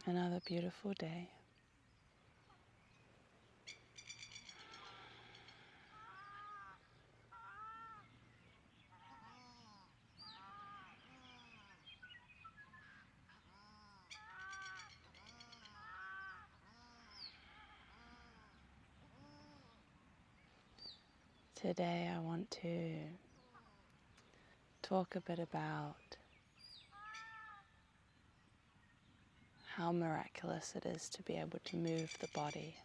Another beautiful day. Today I want to talk a bit about how miraculous it is to be able to move the body.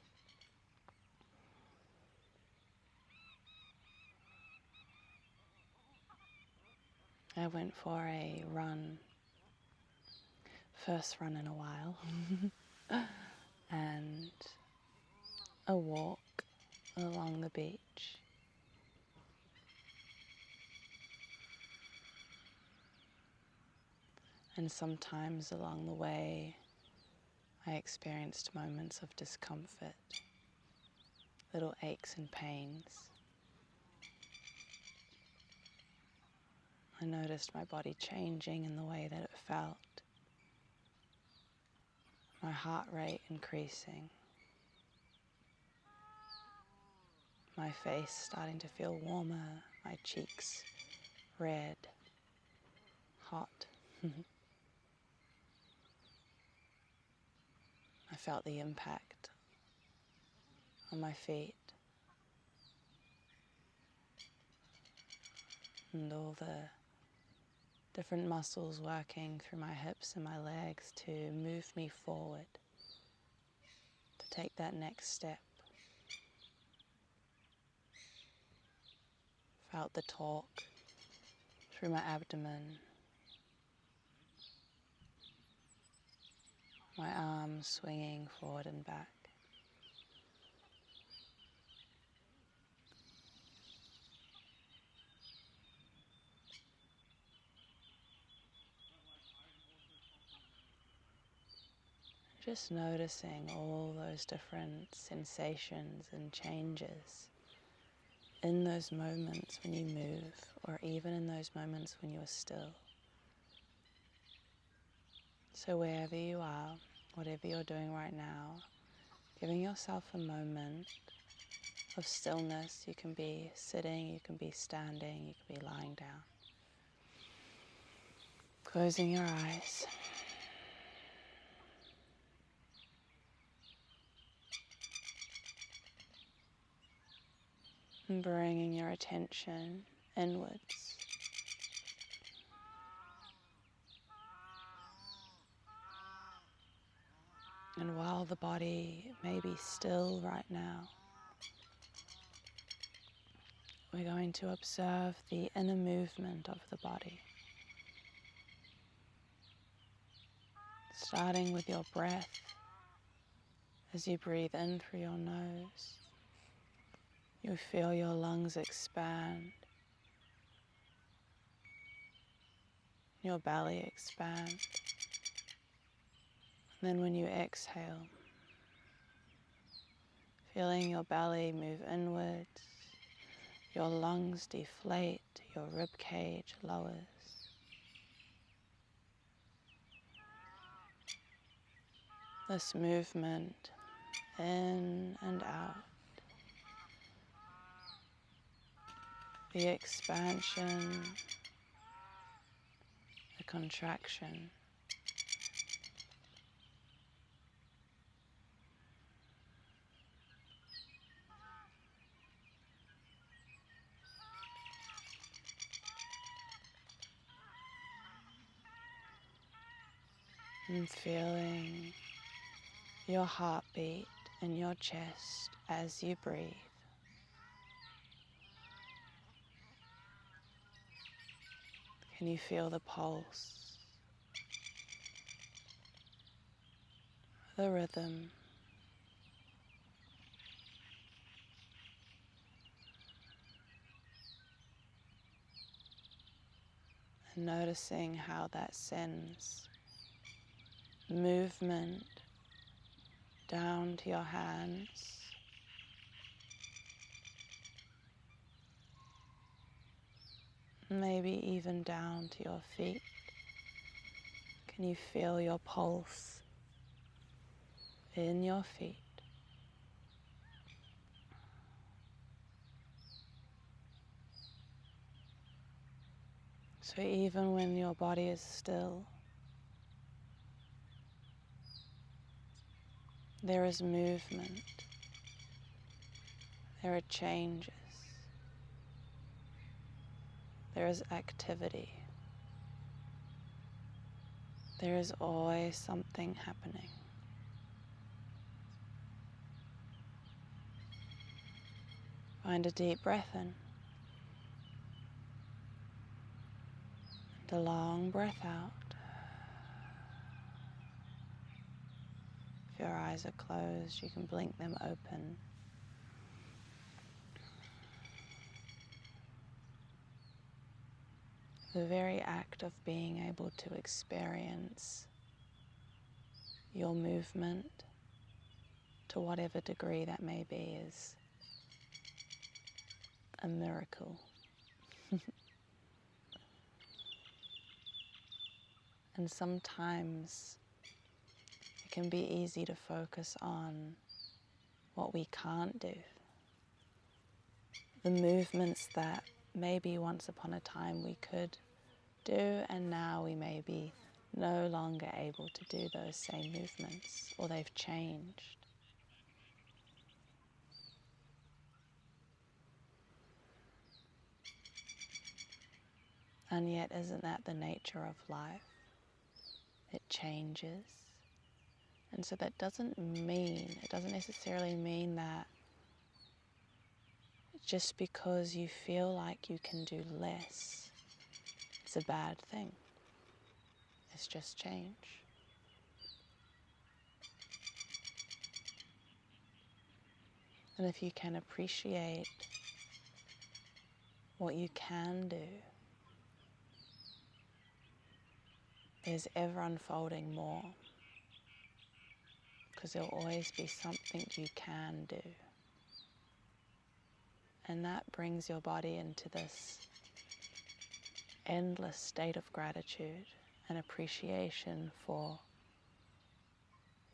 I went for a run, first run in a while, and a walk along the beach. And sometimes along the way, I experienced moments of discomfort, little aches and pains. I noticed my body changing in the way that it felt, my heart rate increasing, my face starting to feel warmer, my cheeks red, hot. I felt the impact on my feet and all the different muscles working through my hips and my legs to move me forward, to take that next step. Felt the torque through my abdomen, my arms swinging forward and back. Just noticing all those different sensations and changes in those moments when you move, or even in those moments when you're still. So wherever you are, whatever you're doing right now, giving yourself a moment of stillness. You can be sitting, you can be standing, you can be lying down. Closing your eyes. And bringing your attention inwards. And while the body may be still right now, we're going to observe the inner movement of the body. Starting with your breath, as you breathe in through your nose, you feel your lungs expand, your belly expand. And then when you exhale, feeling your belly move inwards, your lungs deflate, your rib cage lowers. This movement in and out, the expansion, the contraction. And feeling your heartbeat in your chest as you breathe. Can you feel the pulse, the rhythm? And noticing how that sends movement down to your hands, maybe even down to your feet. Can you feel your pulse in your feet. So even when your body is still, there is movement, there are changes, there is activity, there is always something happening. Find a deep breath in and a long breath out. If your eyes are closed, you can blink them open. The very act of being able to experience your movement, to whatever degree that may be, is a miracle. And sometimes it can be easy to focus on what we can't do, the movements that maybe once upon a time we could do, and now we may be no longer able to do those same movements, or they've changed. And yet, isn't that the nature of life? It changes. And so that doesn't necessarily mean that just because you feel like you can do less, it's a bad thing. It's just change. And if you can appreciate what you can do, there's ever unfolding more, because there'll always be something you can do. And that brings your body into this endless state of gratitude and appreciation for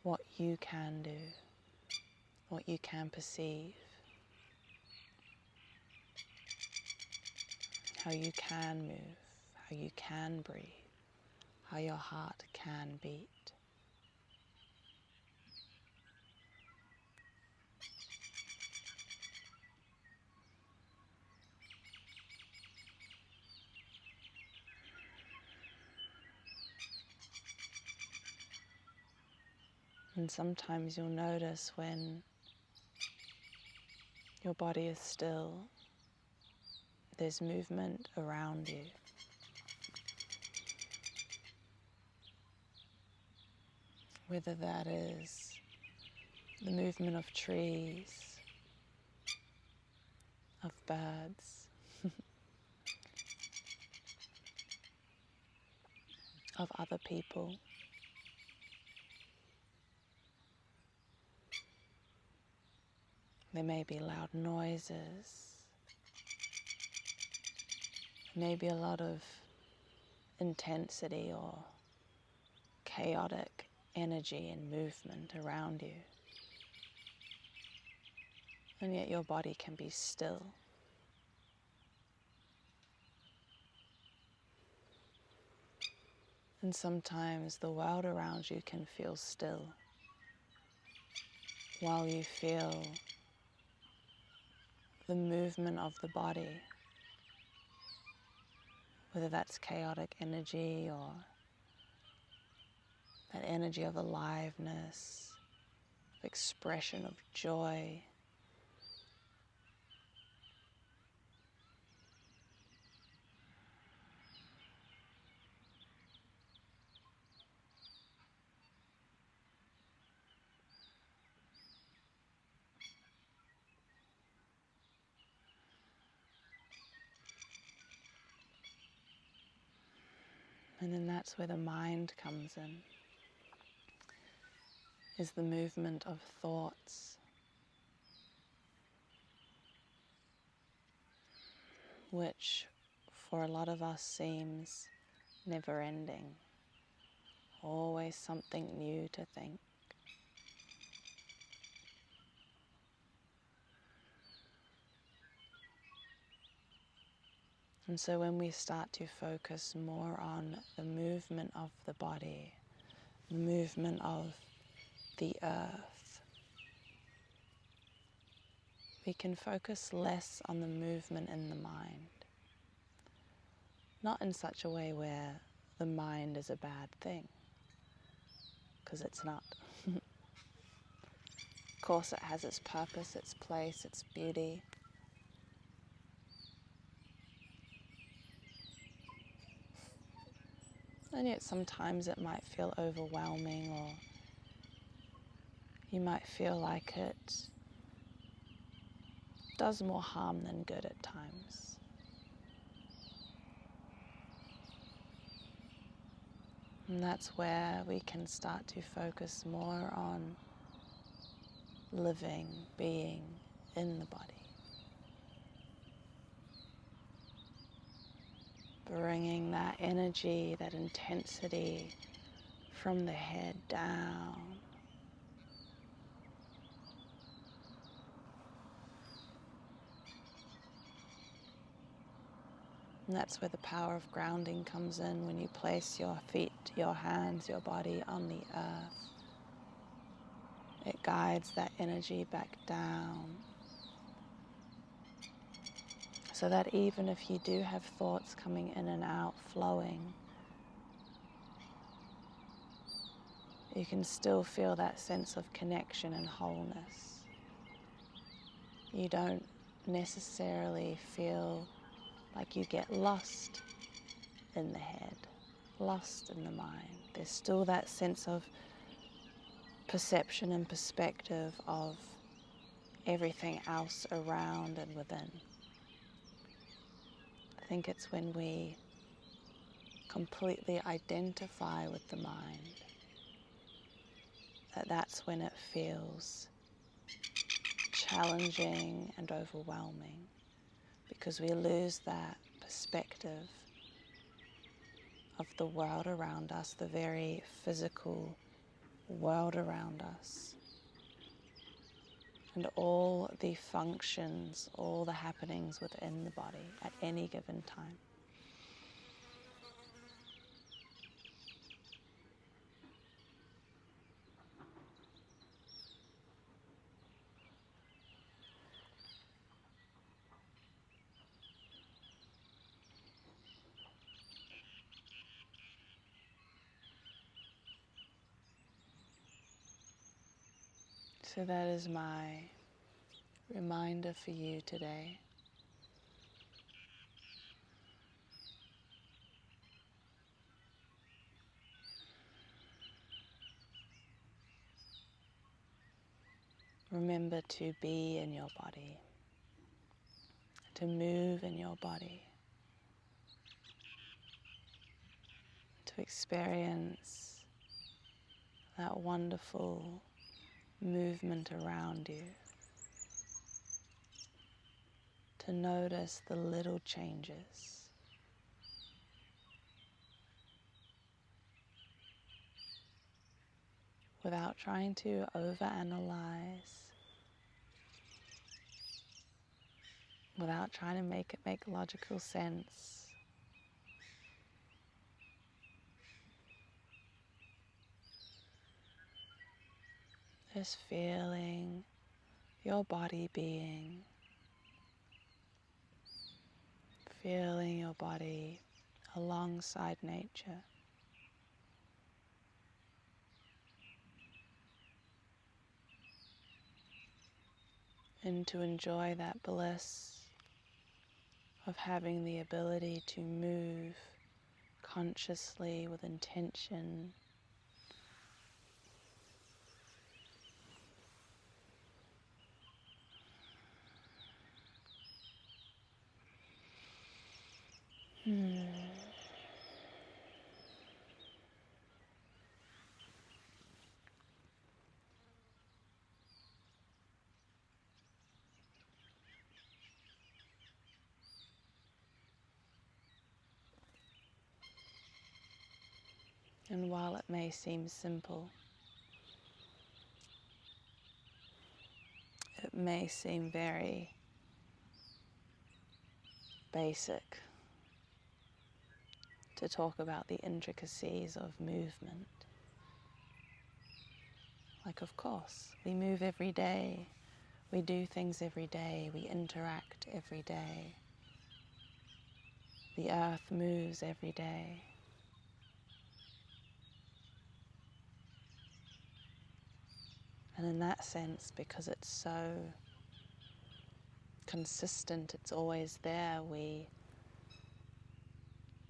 what you can do, what you can perceive, how you can move, how you can breathe, how your heart can beat. And sometimes you'll notice when your body is still, there's movement around you. Whether that is the movement of trees, of birds, of other people. There may be loud noises. There may be a lot of intensity or chaotic energy and movement around you. And yet your body can be still. And sometimes the world around you can feel still while you feel the movement of the body, whether that's chaotic energy or that energy of aliveness, of expression, of joy. And then that's where the mind comes in, is the movement of thoughts, which for a lot of us seems never ending, always something new to think. And so when we start to focus more on the movement of the body, the movement of the earth, we can focus less on the movement in the mind. Not in such a way where the mind is a bad thing, because it's not. Of course it has its purpose, its place, its beauty. And yet sometimes it might feel overwhelming, or you might feel like it does more harm than good at times. And that's where we can start to focus more on living, being in the body. Bringing that energy, that intensity from the head down. And that's where the power of grounding comes in, when you place your feet, your hands, your body on the earth. It guides that energy back down, so that even if you do have thoughts coming in and out, flowing, you can still feel that sense of connection and wholeness. You don't necessarily feel like you get lost in the head, lost in the mind. There's still that sense of perception and perspective of everything else around and within. I think it's when we completely identify with the mind that's when it feels challenging and overwhelming, because we lose that perspective of the world around us, the very physical world around us, and all the functions, all the happenings within the body at any given time. So that is my reminder for you today. Remember to be in your body, to move in your body, to experience that wonderful movement around you, to notice the little changes. Without trying to overanalyze, without trying to make it make logical sense. Just feeling your body being, feeling your body alongside nature. And to enjoy that bliss of having the ability to move consciously with intention. And while it may seem simple, it may seem very basic, to talk about the intricacies of movement. Like, of course, we move every day, we do things every day, we interact every day. The earth moves every day. And in that sense, because it's so consistent, it's always there, we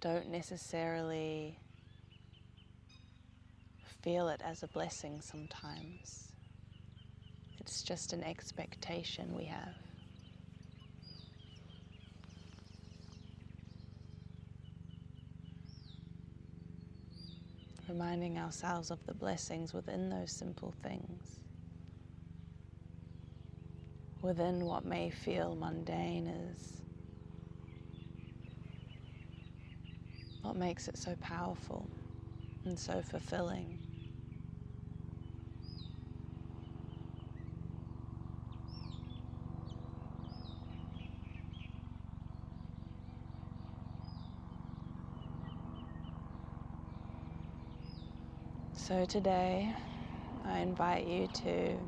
don't necessarily feel it as a blessing sometimes. It's just an expectation we have. Reminding ourselves of the blessings within those simple things. Within what may feel mundane is what makes it so powerful and so fulfilling. So today, I invite you to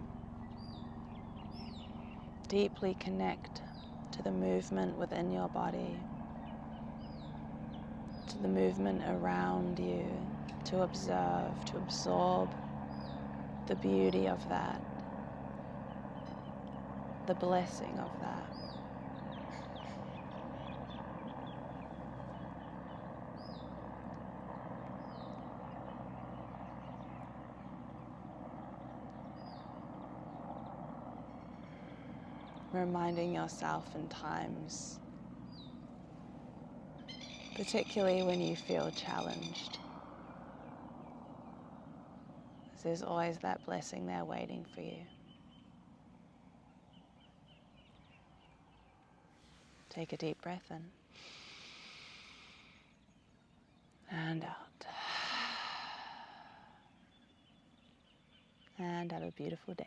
deeply connect to the movement within your body, to the movement around you, to observe, to absorb the beauty of that, the blessing of that. Reminding yourself in times, particularly when you feel challenged, there's always that blessing there waiting for you. Take a deep breath in and out. And have a beautiful day.